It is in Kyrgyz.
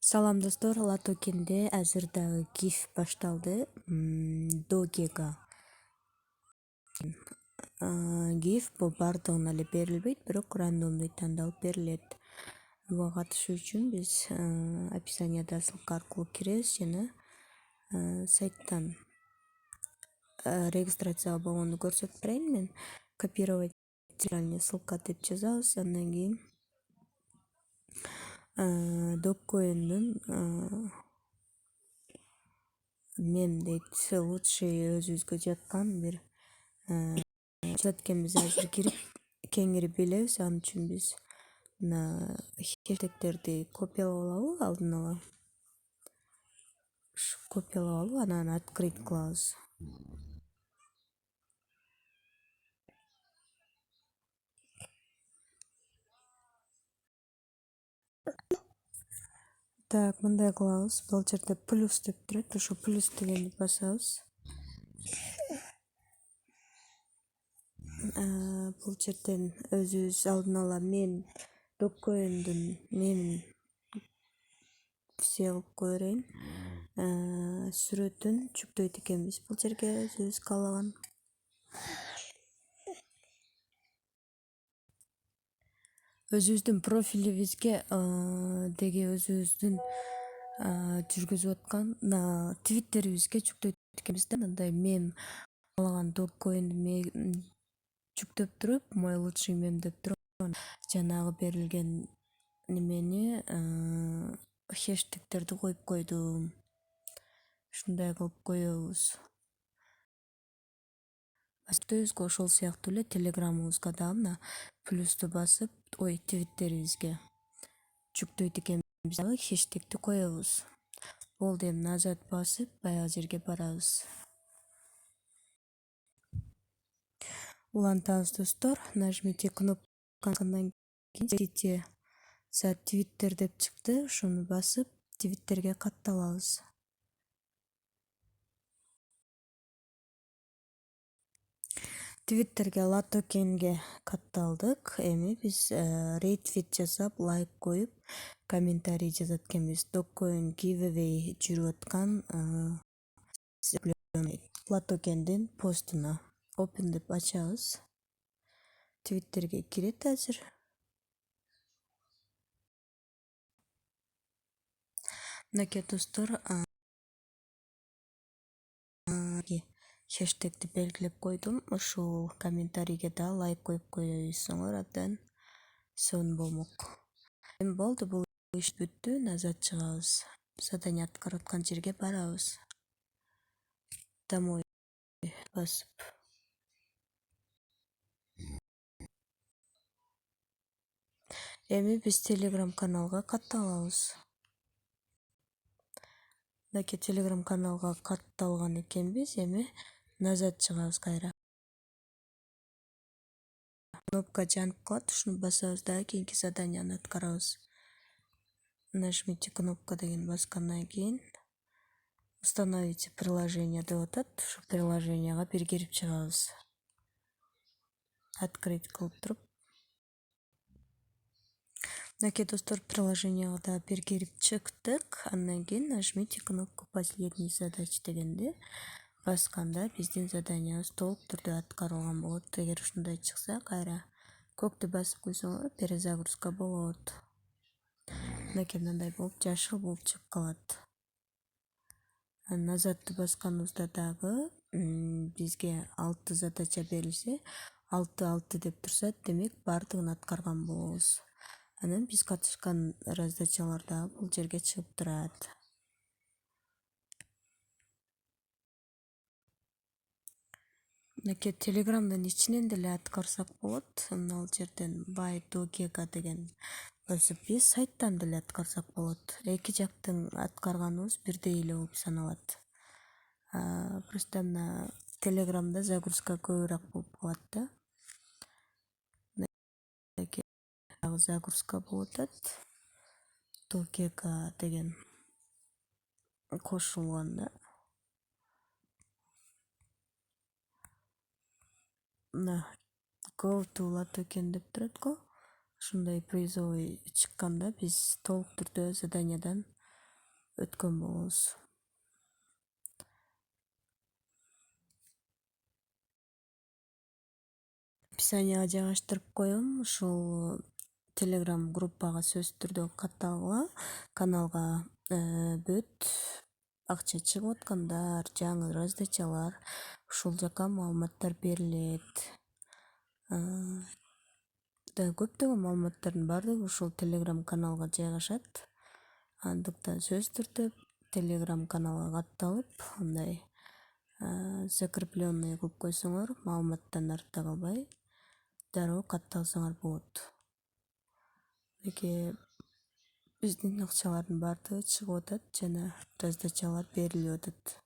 Салам достор, Латокенде азыр дагы GIF башталды. Догега GIF бул бардыгына эле берилбейт, бирок рандомдой тандалып берилет. Буга катышуу үчүн биз описанияда ссылка аркылуу киребиз жана сайттан регистрацияга болгонду көрсөтүп берейин. Мен копировать ссылка деп жазабыз. Андан кийин Dogecoin'дун мем дейт, лучший өзүбүзгө жаткан бир экенбиз азыр кирип кеңири билебиз. Ал үчүн биз мына хэштегтерди копиялап алалы, алдын ала копиялап алып, анан открыть кылабыз. Так, мындай кылабыз. Бул жерде плюс деп турат, ошо плюс дегенди басабыз. Бул жерден өзүбүз алдын ала мем Dogecoin'дун мемин кылып кое берейин. Сүрөтүн жүктөйт экенбиз бул жерге өзүбүз каалаган. Өзүбүздүн профилибизге деги өзүбүздүн жүргүзүп аткан твиттерибизге жүктөйт экенбиз да. Мындай мем каалаган Dogecoin'ди жүктөп туруп, мой лучший мем деп туруп, жанагы берилген немени хэштегтерди коюп койдум. Ушундай кылып коебуз. Өздүбүзгө ошол сыяктуу эле телеграмыбызга дагы мына плюсту басып, твиттерибизге жүктөйт экенбиз, дагы хэштегти коебуз. Болду, эми назад басып баягы жерге барабыз. Улантабыз достор, нажмите кнопканы, кийин за Твиттер деп чыкты, ошону басып Твиттерге катталабыз. Твиттерге Латокенге катталдык. Эми биз ретвит жасап, лайк коюп, комментарий жазат экенбиз. Dogecoin giveaway жүрүп аткан Латокендин постуна open деп ачабыз. Твиттерге кирет азыр. Мынакей достор, хэштегти белгилеп койдум. Ушул комментарийге да лайк коюп коесуңар, абдан сонун болмок. Эми болду, бул иш бүттү. Назад чыгабыз. Задание аткарып аткан жерге барабыз. Домой басып. Эми биз Telegram каналга катталабыз. Мынакей Telegram каналга катталган экенбиз. Эми назад чыгабыз кайра. Кнопка жанып калат, ушуну басабыз дагы кийинки заданияны аткарабыз. Нажмите кнопка деген баскандан кийин установите приложение деп атат. Ушу приложенияга бир кирип чыгабыз. Открыть кылып туруп. Мынакей достор, приложенияга да бир кирип чыктык. Андан кийин нажмите кнопку последний задач дегенди басканда биздин заданиябыз толук түрдө аткарылган болот. Эгер ушундай чыкса, кайра көктү басып койсоңор перезагрузка болот. Мынакей мындай болуп жашыл болуп чыгып калат. Назадты басканыбызда дагы бизге 6 задача берилсе, 6 деп турса, демек бардыгын аткарган болобуз. Анан биз катышкан раздачалар дагы бул жерге чыгып турат. Мынакей Телеграмдын ичинен деле аткарсак болот. Мына жерден Buy Dogega деген басып биз сайттан деле аткарсак болот. Эки жактын аткарганыбыз бирдей эле болуп саналат. Просто мына Телеграмда загрузка көбүрөөк болуп калат да. Загрузка болуп атат. Dogega деген кошулган да. Мына go to Latoken деп турат го. Ушундай призовый чыкканда биз толук түрдө заданиядан өткөн болобуз. Описанияга жайгаштырып коем. Ушул Telegram группага сөзсүз түрдө катталгыла, каналга бүт акча чыгып аткандар, жаңы раздачалар, ушул жака маалыматтар берилет. Көптөгөн маалыматтардын баардыгы ушул Telegram каналга жайгашат. Андыктан сөзсүз түрдө Telegram каналга катталып, андай закрепленный кылып койсоңор, маалыматтан артта калбай, дароо катталсаңар болот. Меке биздин акчалардын баардыгы чыгып атат жана раздачалар берилип атат.